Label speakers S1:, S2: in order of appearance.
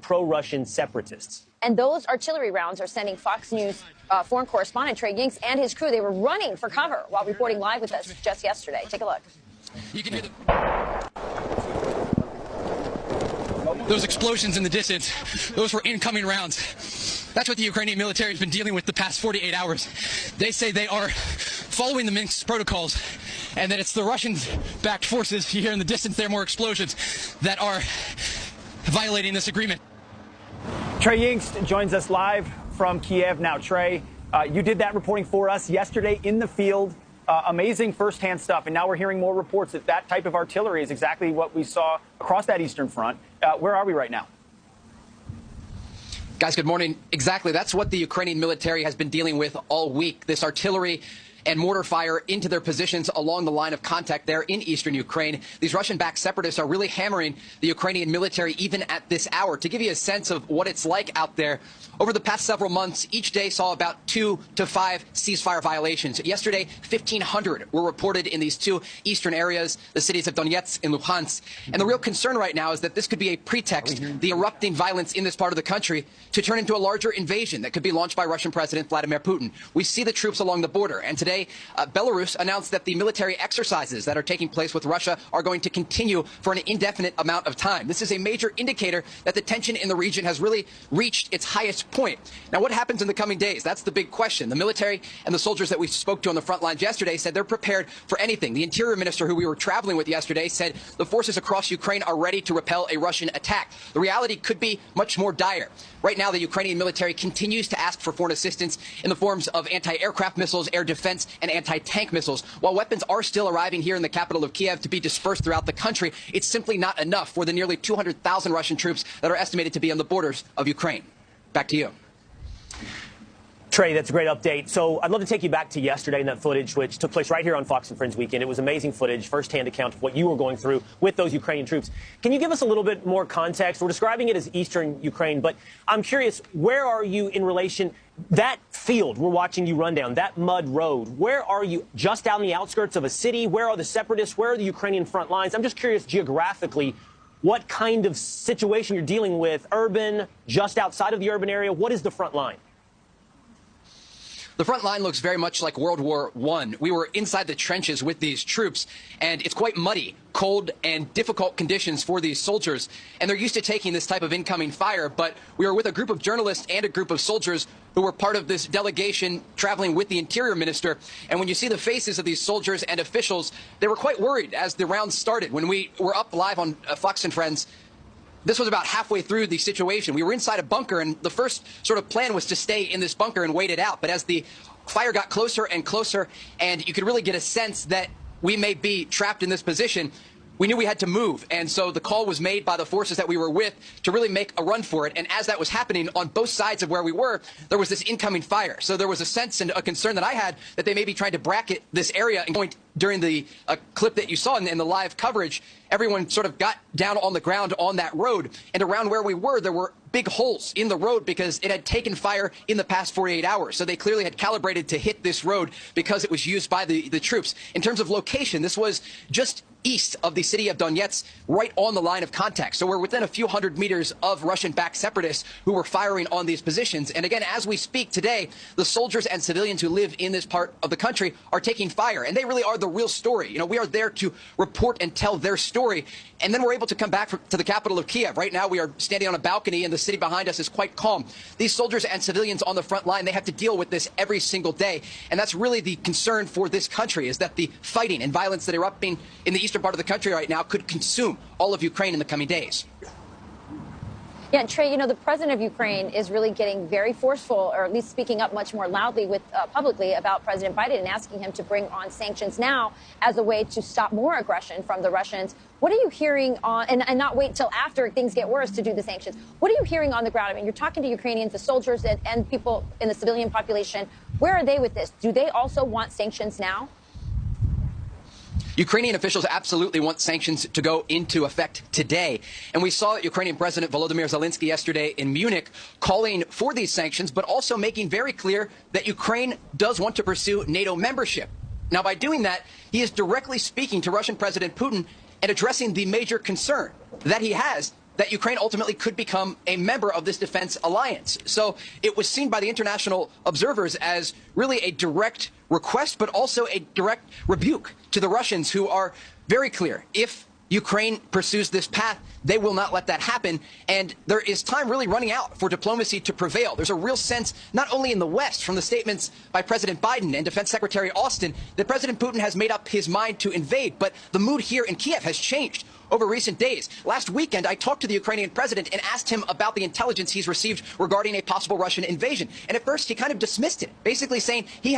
S1: pro-Russian separatists.
S2: And those artillery rounds are sending Fox News foreign correspondent Trey Yingst and his crew. They were running for cover while reporting live with us just yesterday. Take a look.
S3: You can hear those explosions in the distance. Those were incoming rounds. That's what the Ukrainian military has been dealing with the past 48 hours. They say they are following the Minsk protocols and that it's the Russian-backed forces, you hear in the distance there are more explosions, that are violating this agreement.
S1: Trey Yingst joins us live from Kiev. Now, Trey, you did that reporting for us yesterday in the field. Amazing firsthand stuff. And now we're hearing more reports that that type of artillery is exactly what we saw across that eastern front. Where are we right now?
S3: Guys, good morning. Exactly. That's what the Ukrainian military has been dealing with all week. This artillery and mortar fire into their positions along the line of contact there in eastern Ukraine. These Russian-backed separatists are really hammering the Ukrainian military even at this hour. To give you a sense of what it's like out there, over the past several months, each day saw about 2 to 5 ceasefire violations. Yesterday, 1,500 were reported in these two eastern areas, the cities of Donetsk and Luhansk. And the real concern right now is that this could be a pretext, the erupting violence in this part of the country, to turn into a larger invasion that could be launched by Russian President Vladimir Putin. We see the troops along the border, and today Belarus announced that the military exercises that are taking place with Russia are going to continue for an indefinite amount of time. This is a major indicator that the tension in the region has really reached its highest point. Now, what happens in the coming days? That's the big question. The military and the soldiers that we spoke to on the front lines yesterday said they're prepared for anything. The interior minister who we were traveling with yesterday said the forces across Ukraine are ready to repel a Russian attack. The reality could be much more dire. Right now, the Ukrainian military continues to ask for foreign assistance in the forms of anti-aircraft missiles, air defense, and anti-tank missiles. While weapons are still arriving here in the capital of Kiev to be dispersed throughout the country, it's simply not enough for the nearly 200,000 Russian troops that are estimated to be on the borders of Ukraine. Back to you.
S1: Trey, that's a great update. So I'd love to take you back to yesterday and that footage, which took place right here on Fox and Friends Weekend. It was amazing footage, firsthand account of what you were going through with those Ukrainian troops. Can you give us a little bit more context? We're describing it as eastern Ukraine, but I'm curious, where are you in relation, that field we're watching you run down, that mud road, where are you? Just on the outskirts of a city? Where are the separatists? Where are the Ukrainian front lines? I'm just curious geographically what kind of situation you're dealing with, urban, just outside of the urban area. What is the front line?
S3: The front line looks very much like World War I. We were inside the trenches with these troops, and it's quite muddy, cold, and difficult conditions for these soldiers. And they're used to taking this type of incoming fire, but we were with a group of journalists and a group of soldiers who were part of this delegation traveling with the interior minister. And when you see the faces of these soldiers and officials, they were quite worried as the rounds started. When we were up live on Fox and Friends, this was about halfway through the situation. We were inside a bunker, and the first sort of plan was to stay in this bunker and wait it out. But as the fire got closer and closer, and you could really get a sense that we may be trapped in this position, we knew we had to move. And so the call was made by the forces that we were with to really make a run for it. And as that was happening on both sides of where we were, there was this incoming fire. So there was a sense and a concern that I had that they may be trying to bracket this area. And going during the clip that you saw in the live coverage, everyone sort of got down on the ground on that road. And around where we were, there were big holes in the road because it had taken fire in the past 48 hours. So they clearly had calibrated to hit this road because it was used by the troops. In terms of location, this was just east of the city of Donetsk, right on the line of contact. So we're within a few hundred meters of Russian-backed separatists who were firing on these positions. And again, as we speak today, the soldiers and civilians who live in this part of the country are taking fire. And they really are the real story. You know, we are there to report and tell their story. And then we're able to come back to the capital of Kiev. Right now, we are standing on a balcony, and the city behind us is quite calm. These soldiers and civilians on the front line, they have to deal with this every single day. And that's really the concern for this country, is that the fighting and violence that are erupting in the eastern part of the country right now could consume all of Ukraine in the coming days.
S2: Yeah, and Trey, you know, the president of Ukraine is really getting very forceful, or at least speaking up much more loudly with publicly about President Biden and asking him to bring on sanctions now as a way to stop more aggression from the Russians. What are you hearing on, and not wait till after things get worse to do the sanctions? What are you hearing on the ground? I mean, you're talking to Ukrainians, the soldiers and people in the civilian population. Where are they with this? Do they also want sanctions now?
S3: Ukrainian officials absolutely want sanctions to go into effect today. And we saw Ukrainian President Volodymyr Zelensky yesterday in Munich calling for these sanctions, but also making very clear that Ukraine does want to pursue NATO membership. Now, by doing that, he is directly speaking to Russian President Putin and addressing the major concern that he has that Ukraine ultimately could become a member of this defense alliance. So it was seen by the international observers as really a direct request, but also a direct rebuke to the Russians, who are very clear. If Ukraine pursues this path, they will not let that happen. And there is time really running out for diplomacy to prevail. There's a real sense, not only in the West, from the statements by President Biden and Defense Secretary Austin, that President Putin has made up his mind to invade. But the mood here in Kiev has changed over recent days. Last weekend, I talked to the Ukrainian president and asked him about the intelligence he's received regarding a possible Russian invasion. And at first, he kind of dismissed it, basically saying he